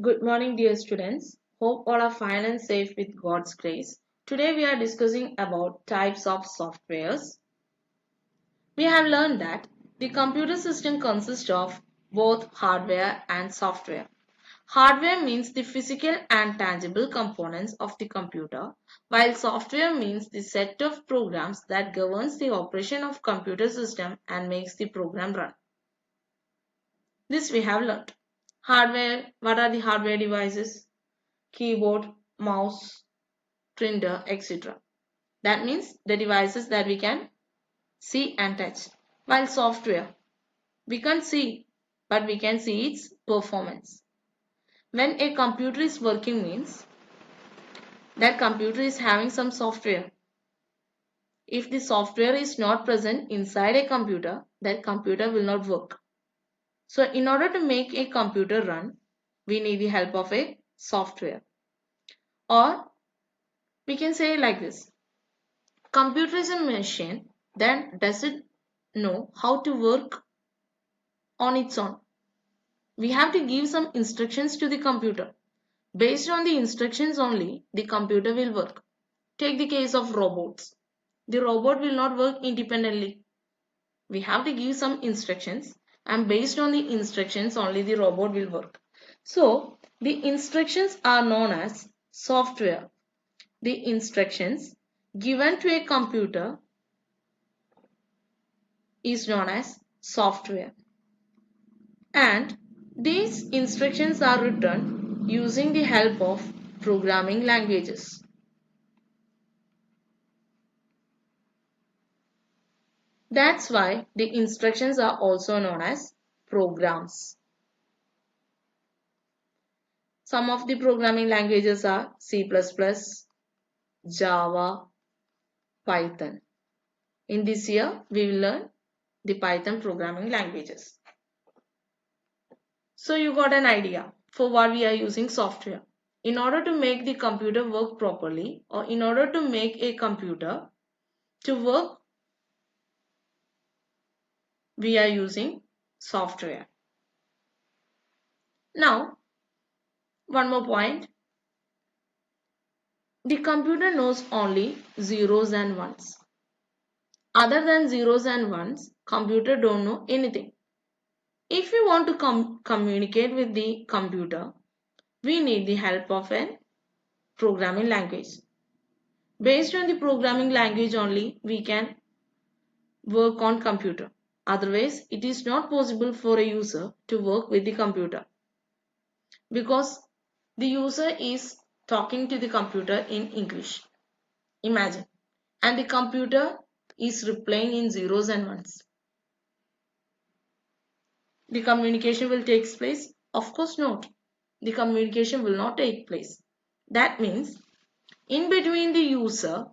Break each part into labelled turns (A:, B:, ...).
A: Good morning, dear students. Hope all are fine and safe with God's grace. Today we are discussing about types of softwares. We have learned that the computer system consists of both hardware and software. Hardware means the physical and tangible components of the computer, while software means the set of programs that governs the operation of computer system and makes the program run. This we have learned. Hardware, what are the hardware devices? Keyboard, mouse, printer, etc. That means the devices that we can see and touch. While software, we can't see, but we can see its performance. When a computer is working means that computer is having some software. If the software is not present inside a computer, that computer will not work. So in order to make a computer run, we need the help of a software. Or we can say like this. Computer is a machine that doesn't know how to work on its own. We have to give some instructions to the computer. Based on the instructions only, the computer will work. Take the case of robots. The robot will not work independently. We have to give some instructions, and based on the instructions only the robot will work. So, the instructions are known as software. The instructions given to a computer is known as software. And these instructions are written using the help of programming languages. That's why the instructions are also known as programs. Some of the programming languages are C++, Java, Python. In this year, we will learn the Python programming languages. So you got an idea for what we are using software. In order to make the computer work properly, or in order to make a computer to work, we are using software. Now, one more point. The computer knows only zeros and ones. Other than zeros and ones, computer don't know anything. If we want to communicate with the computer, we need the help of a programming language. Based on the programming language only, we can work on computer. Otherwise, it is not possible for a user to work with the computer because the user is talking to the computer in English. Imagine. And the computer is replying in zeros and ones. The communication will take place? Of course not. The communication will not take place. That means in between the user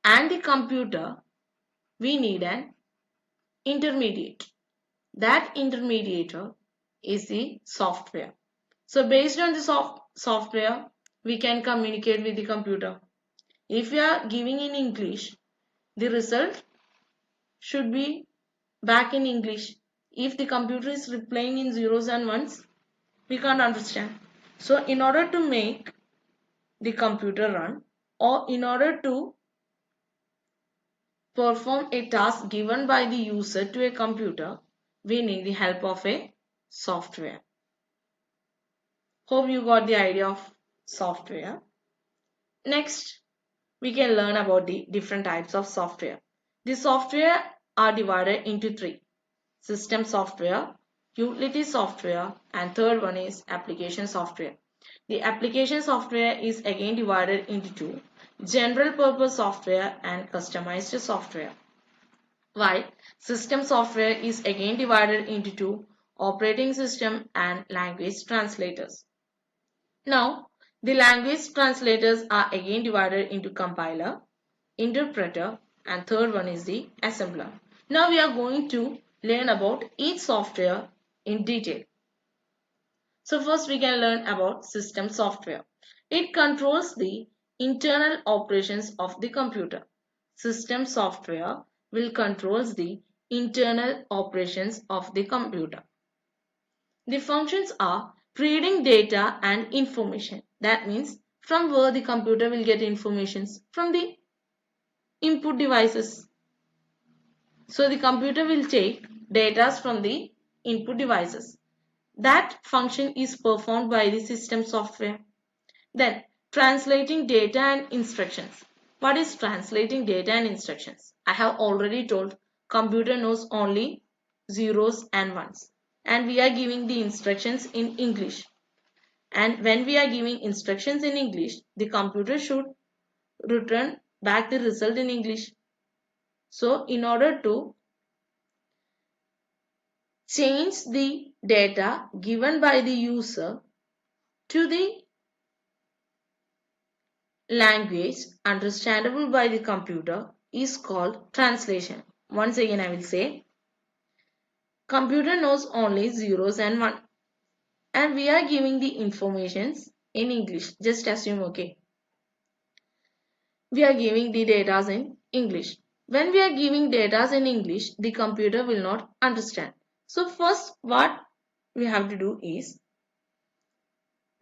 A: and the computer, we need an intermediate. That intermediator is the software. So based on the software, we can communicate with the computer. If we are giving in English, the result should be back in English. If the computer is replying in zeros and ones, we can't understand. So in order to make the computer run, or in order to perform a task given by the user to a computer, we need the help of a software. Hope you got the idea of software. Next, we can learn about the different types of software. The software are divided into three: system software, utility software, and third one is application software. The application software is again divided into two: general purpose software and customized software. While system software is again divided into two: operating system and language translators. Now, the language translators are again divided into compiler, interpreter, and third one is the assembler. Now we are going to learn about each software in detail. So first we can learn about system software. It controls the internal operations of the computer. System software will controls the internal operations of the computer. The functions are reading data and information. That means from where the computer will get informations from the input devices. So the computer will take data from the input devices. That function is performed by the system software. Then translating data and instructions. What is translating data and instructions? I have already told computer knows only zeros and ones, and we are giving the instructions in English. And when we are giving instructions in English, the computer should return back the result in English. So in order to change the data given by the user to the language understandable by the computer is called translation. Once again I will say, computer knows only zeros and one, and we are giving the informations in English. Just assume, okay, we are giving the data in English. When we are giving data in English, the computer will not understand. So first what we have to do is,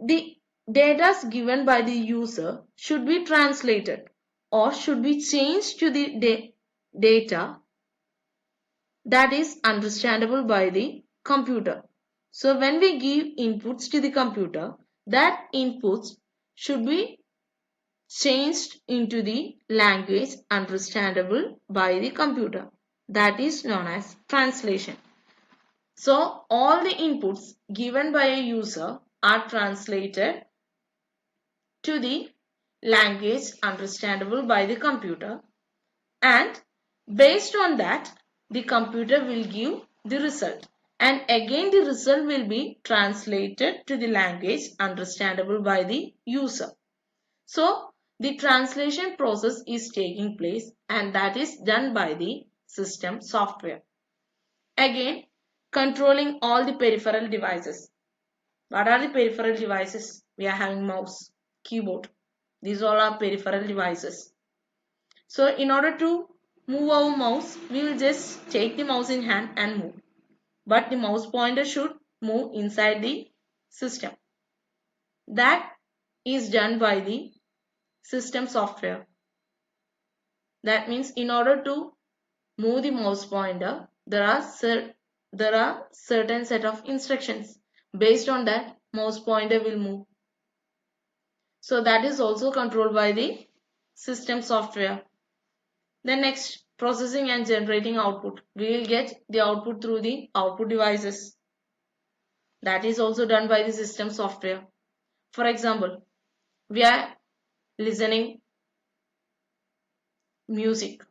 A: the data given by the user should be translated or should be changed to the data that is understandable by the computer. So when we give inputs to the computer, that inputs should be changed into the language understandable by the computer. That is known as translation. So all the inputs given by a user are translated to the language understandable by the computer, and based on that the computer will give the result, and again the result will be translated to the language understandable by the user. So the translation process is taking place, and that is done by the system software. Again, controlling all the peripheral devices. What are the peripheral devices? We are having mouse, keyboard. These all are peripheral devices. So in order to move our mouse, we will just take the mouse in hand and move. But the mouse pointer should move inside the system. That is done by the system software. That means in order to move the mouse pointer, there are certain set of instructions. Based on that, mouse pointer will move. So that is also controlled by the system software. Then next, processing and generating output. We will get the output through the output devices. That is also done by the system software. For example, we are listening music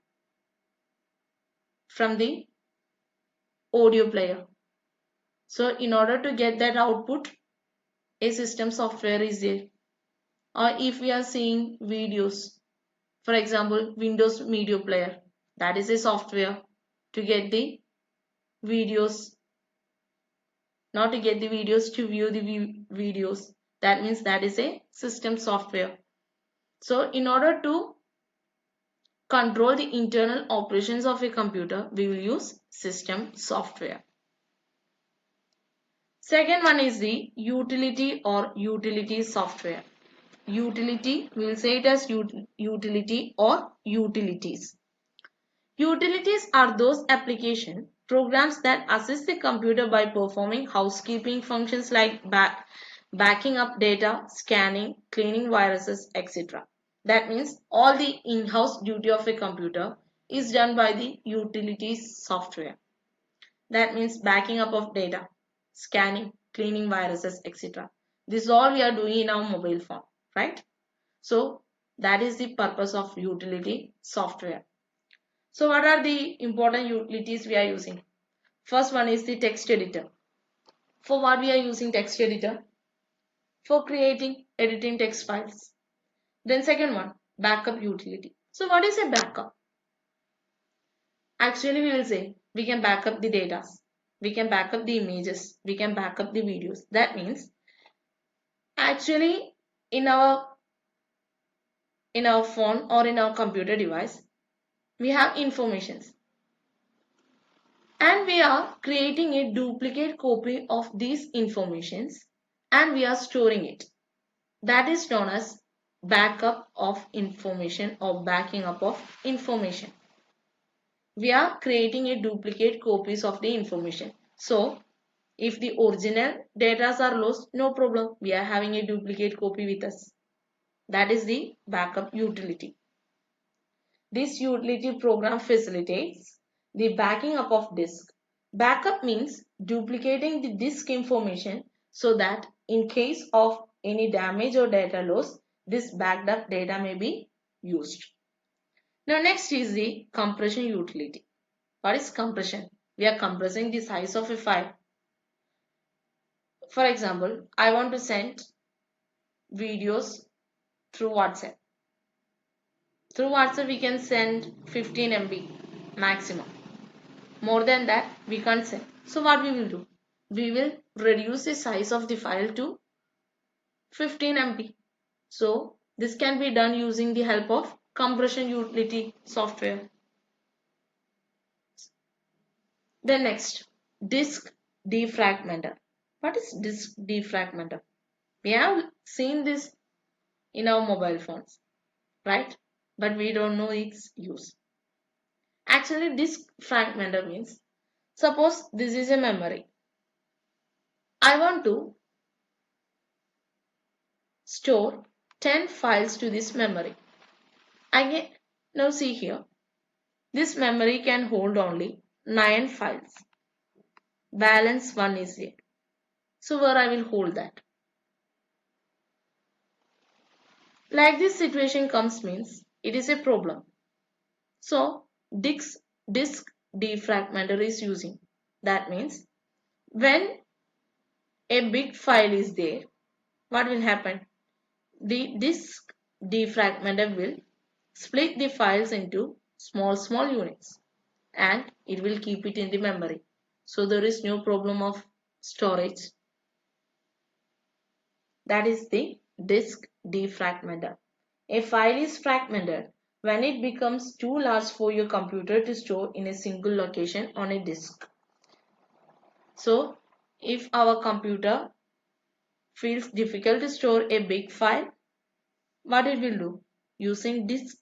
A: from the audio player. So in order to get that output, a system software is there. Or if we are seeing videos, for example, Windows Media Player, that is a software to get the videos, not to get the videos, to view the videos. That means that is a system software. So in order to control the internal operations of a computer, we will use system software. Second one is the utility or utility software. Utility, we will say it as utility or utilities. Utilities are those application programs that assist the computer by performing housekeeping functions like backing up data, scanning, cleaning viruses, etc. That means all the in-house duty of a computer is done by the utilities software. That means backing up of data, scanning, cleaning viruses, etc. This is all we are doing in our mobile phone, right? So that is the purpose of utility software. So what are the important utilities we are using? First one is the text editor. For what we are using text editor? For creating, editing text files. Then second one, backup utility. So what is a backup? Actually we will say we can back up the data. We can back up the images. We can back up the videos. That means actually in our phone or in our computer device, we have informations, and we are creating a duplicate copy of these informations and we are storing it. That is known as backup of information or backing up of information. We are creating a duplicate copies of the information. So if the original data are lost, no problem. We are having a duplicate copy with us. That is the backup utility. This utility program facilitates the backing up of disk. Backup means duplicating the disk information so that in case of any damage or data loss, this backed up data may be used. Now next is the compression utility. What is compression? We are compressing the size of a file. For example, I want to send videos through WhatsApp. Through WhatsApp we can send 15 MB maximum. More than that we can't send. So what we will do? We will reduce the size of the file to 15 MB. So this can be done using the help of compression utility software. Then next, disk defragmenter. What is disk defragmenter? We have seen this in our mobile phones, right? But we don't know its use. Actually, disk fragmenter means, suppose this is a memory. I want to store 10 files to this memory. Now see here, this memory can hold only 9 files. Balance 1 is there. So where I will hold that? Like this situation comes means it is a problem. So disk defragmenter is using. That means when a big file is there, what will happen? The disk defragmenter will split the files into small units and it will keep it in the memory. So there is no problem of storage. That is the disk defragmenter. A file is fragmented when it becomes too large for your computer to store in a single location on a disk. So if our computer feels difficult to store a big file, what it will do? Using disk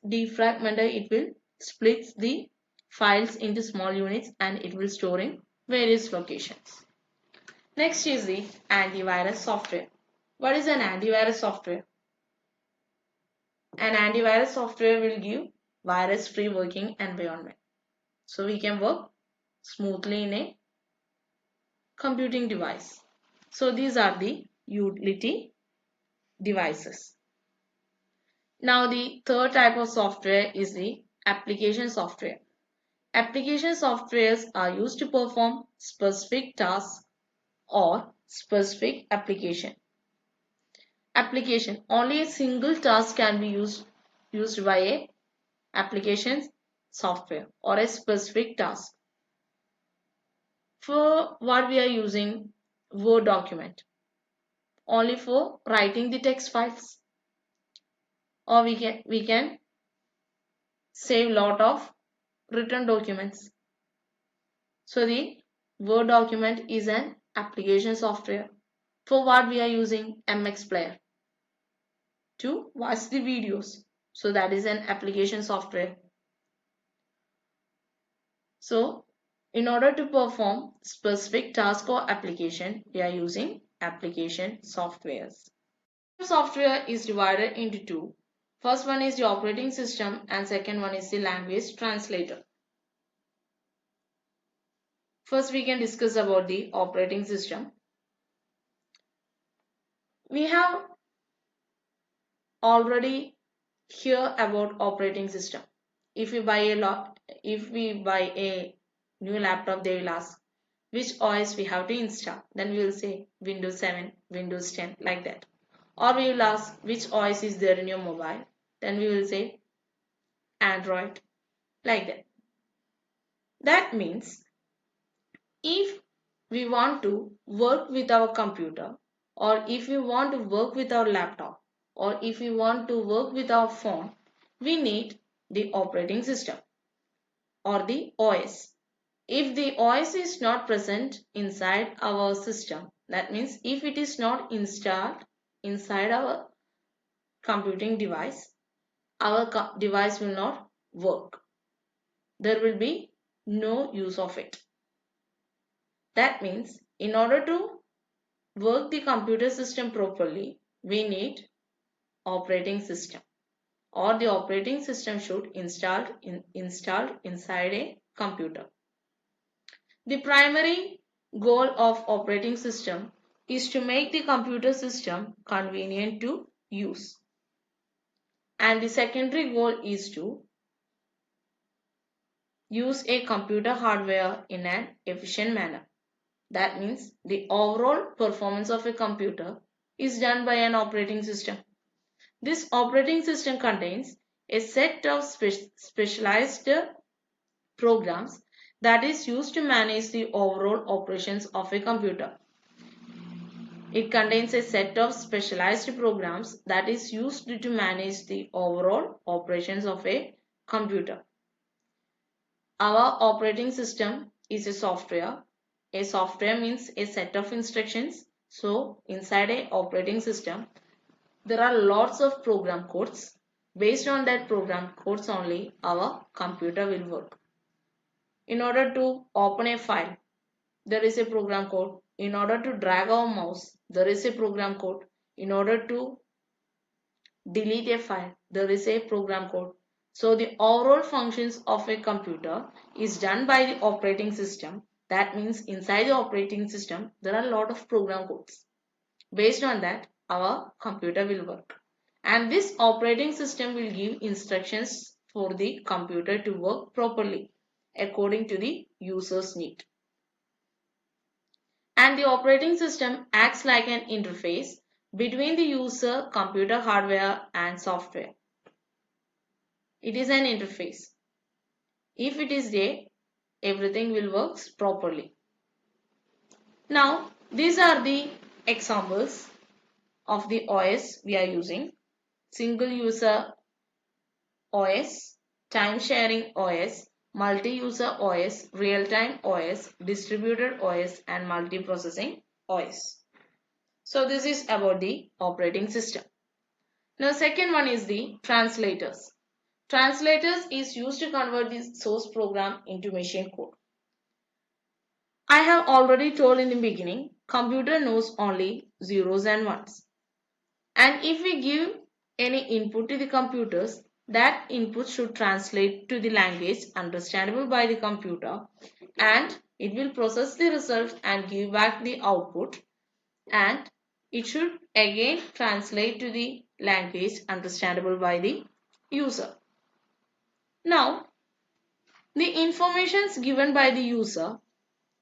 A: defragmenter, it will split the files into small units and it will store in various locations. Next is the antivirus software. What is an antivirus software? An antivirus software will give virus-free working environment. So we can work smoothly in a computing device. So these are the utility devices. Now the third type of software is the application software. Application softwares are used to perform specific tasks or specific application. Application. Only a single task can be used by a application software or a specific task. For what we are using Word document, only for writing the text files, or we can save lot of written documents. So the Word document is an application software. For what we are using MX Player to watch the videos. So that is an application software. So in order to perform specific task or application, we are using application softwares. Software is divided into two. First one is the operating system and second one is the language translator. First we can discuss about the operating system. We have already heard about operating system. If we buy a new laptop, they will ask which OS we have to install. Then we will say Windows 7, Windows 10, like that. Or we will ask which OS is there in your mobile. Then we will say Android, like that. That means if we want to work with our computer, or if we want to work with our laptop, or if we want to work with our phone, we need the operating system or the OS. If the OS is not present inside our system, That means if it is not installed inside our computing device, our device will not work. There will be no use of it. That means in order to work the computer system properly, we need operating system, or the operating system should installed inside a computer. The primary goal of operating system is to make the computer system convenient to use, and the secondary goal is to use a computer hardware in an efficient manner. That means the overall performance of a computer is done by an operating system. This operating system contains a set of specialized programs that is used to manage the overall operations of a computer. It contains a set of specialized programs that is used to manage the overall operations of a computer. Our operating system is a software. A software means a set of instructions. So inside a operating system, there are lots of program codes. Based on that program codes only, our computer will work. In order to open a file, there is a program code. In order to drag our mouse, there is a program code. In order to delete a file, there is a program code. So the overall functions of a computer is done by the operating system. That means inside the operating system, there are a lot of program codes. Based on that, our computer will work. And this operating system will give instructions for the computer to work properly according to the user's need. And the operating system acts like an interface between the user, computer hardware and software. It is an interface. If it is there, everything will work properly. Now, these are the examples of the OS we are using. Single user OS, time sharing OS, multi-user OS, real-time OS, distributed OS and multiprocessing OS. So this is about the operating system. Now second one is the translators. Translators is used to convert the source program into machine code. I have already told in the beginning, computer knows only zeros and ones. And if we give any input to the computers, that input should translate to the language understandable by the computer, and it will process the result and give back the output, and it should again translate to the language understandable by the user. Now, the informations given by the user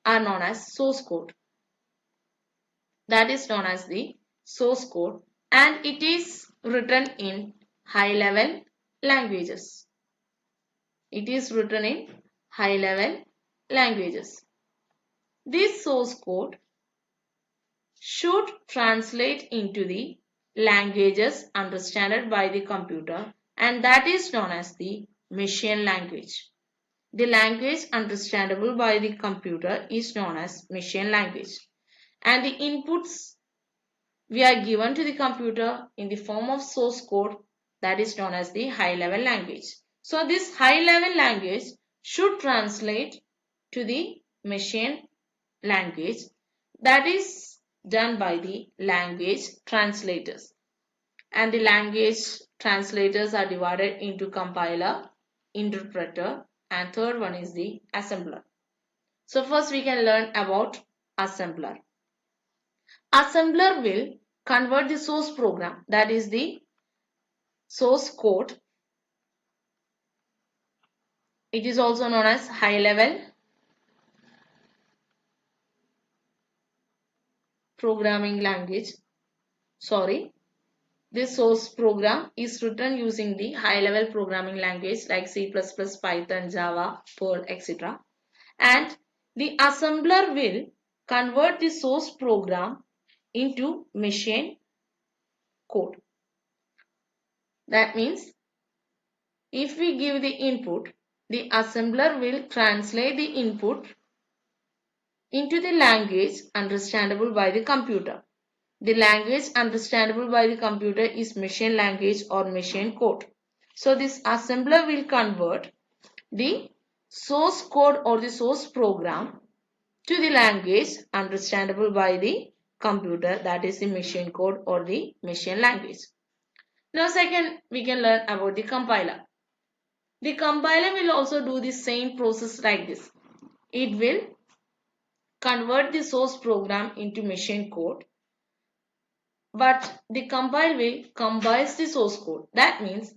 A: are known as source code. That is known as the source code, and it is written in high level languages. It is written in high level languages. This source code should translate into the languages understood by the computer, and that is known as the machine language. The language understandable by the computer is known as machine language, and the inputs we are given to the computer in the form of source code, that is known as the high level language. So this high level language should translate to the machine language, that is done by the language translators. And the language translators are divided into compiler, interpreter, and third one is the assembler. So first we can learn about assembler. Assembler will convert the source program, that is the source code. It is also known as high level programming language. This source program is written using the high level programming language like C++, Python, Java, Perl, etc. And the assembler will convert the source program into machine code. That means if we give the input, the assembler will translate the input into the language understandable by the computer. The language understandable by the computer is machine language or machine code. So this assembler will convert the source code or the source program to the language understandable by the computer, that is the machine code or the machine language. Now second, we can learn about the compiler. The compiler will also do the same process like this. It will convert the source program into machine code, but the compiler will compiles the source code. That means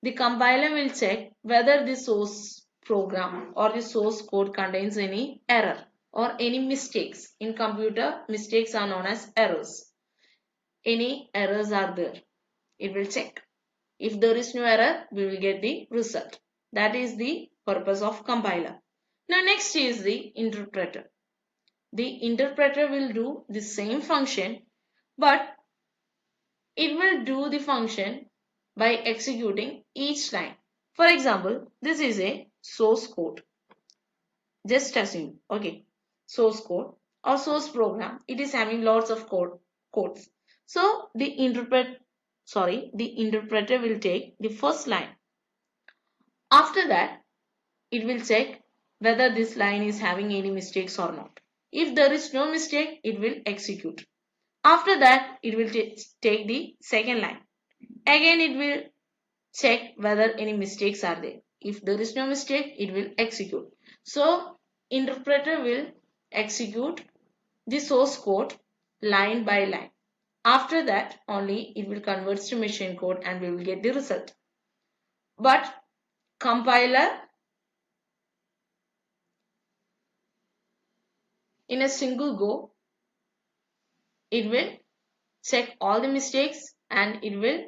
A: the compiler will check whether the source program or the source code contains any error or any mistakes. In computer, mistakes are known as errors. Any errors are there, it will check. If there is no error, we will get the result. That is the purpose of compiler. Now next is the interpreter. The interpreter will do the same function, but it will do the function by executing each line. For example, this is a source code. Just assume, okay, source code or source program. It is having lots of codes. So the interpreter will take the first line. After that, it will check whether this line is having any mistakes or not. If there is no mistake, it will execute. After that, it will take the second line. Again, it will check whether any mistakes are there. If there is no mistake, it will execute. So, interpreter will execute the source code line by line. After that, only it will convert to machine code and we will get the result. But compiler, in a single go, it will check all the mistakes and it will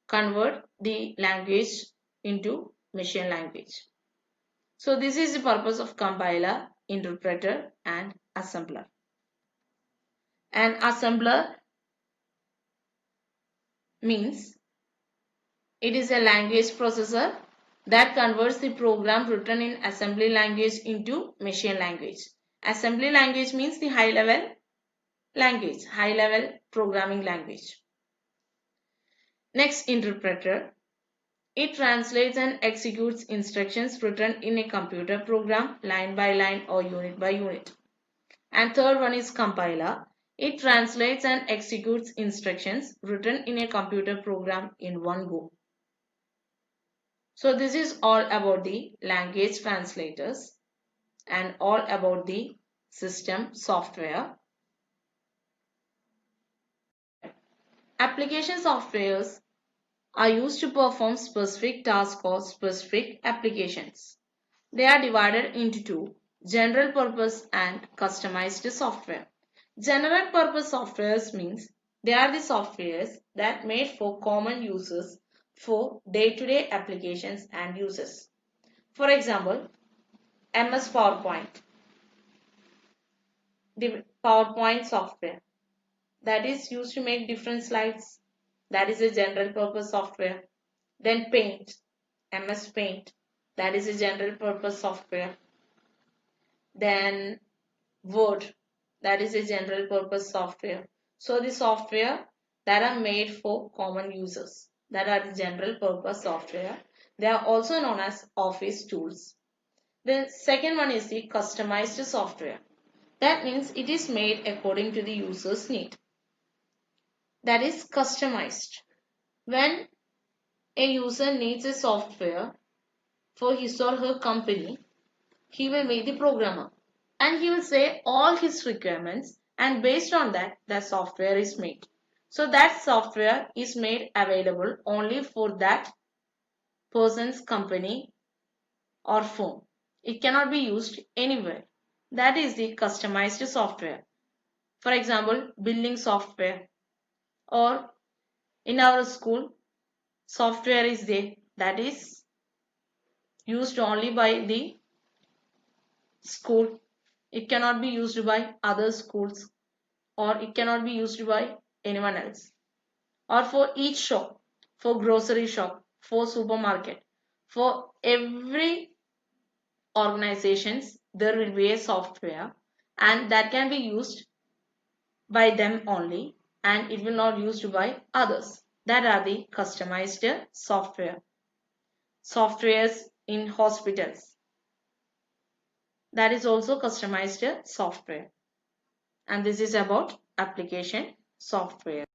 A: convert the language into machine language. So this is the purpose of compiler, interpreter and assembler. An assembler means it is a language processor that converts the program written in assembly language into machine language. Assembly language means the high level language, high level programming language. Next, interpreter. It translates and executes instructions written in a computer program line by line or unit by unit. And third one is compiler. It translates and executes instructions written in a computer program in one go. So this is all about the language translators and all about the system software. Application softwares are used to perform specific tasks or specific applications. They are divided into two, general purpose and customized software. General purpose softwares means they are the softwares that made for common users for day-to-day applications and uses. For example, MS PowerPoint, the PowerPoint software that is used to make different slides, that is a general purpose software. Then Paint, MS Paint, that is a general purpose software. Then Word, that is a general purpose software. So the software that are made for common users, that are the general purpose software. They are also known as office tools. The second one is the customized software. That means it is made according to the user's need. That is customized. When a user needs a software for his or her company, he will meet the programmer and he will say all his requirements, and based on that the software is made. So that software is made available only for that person's company or firm. It cannot be used anywhere. That is the customized software. For example, billing software, or in our school software is there that is used only by the school. It cannot be used by other schools or it cannot be used by anyone else. Or for each shop, for grocery shop, for supermarket, for every organizations there will be a software and that can be used by them only and it will not used by others. That are the customized softwares in hospitals. That is also customized software. And this is about application software.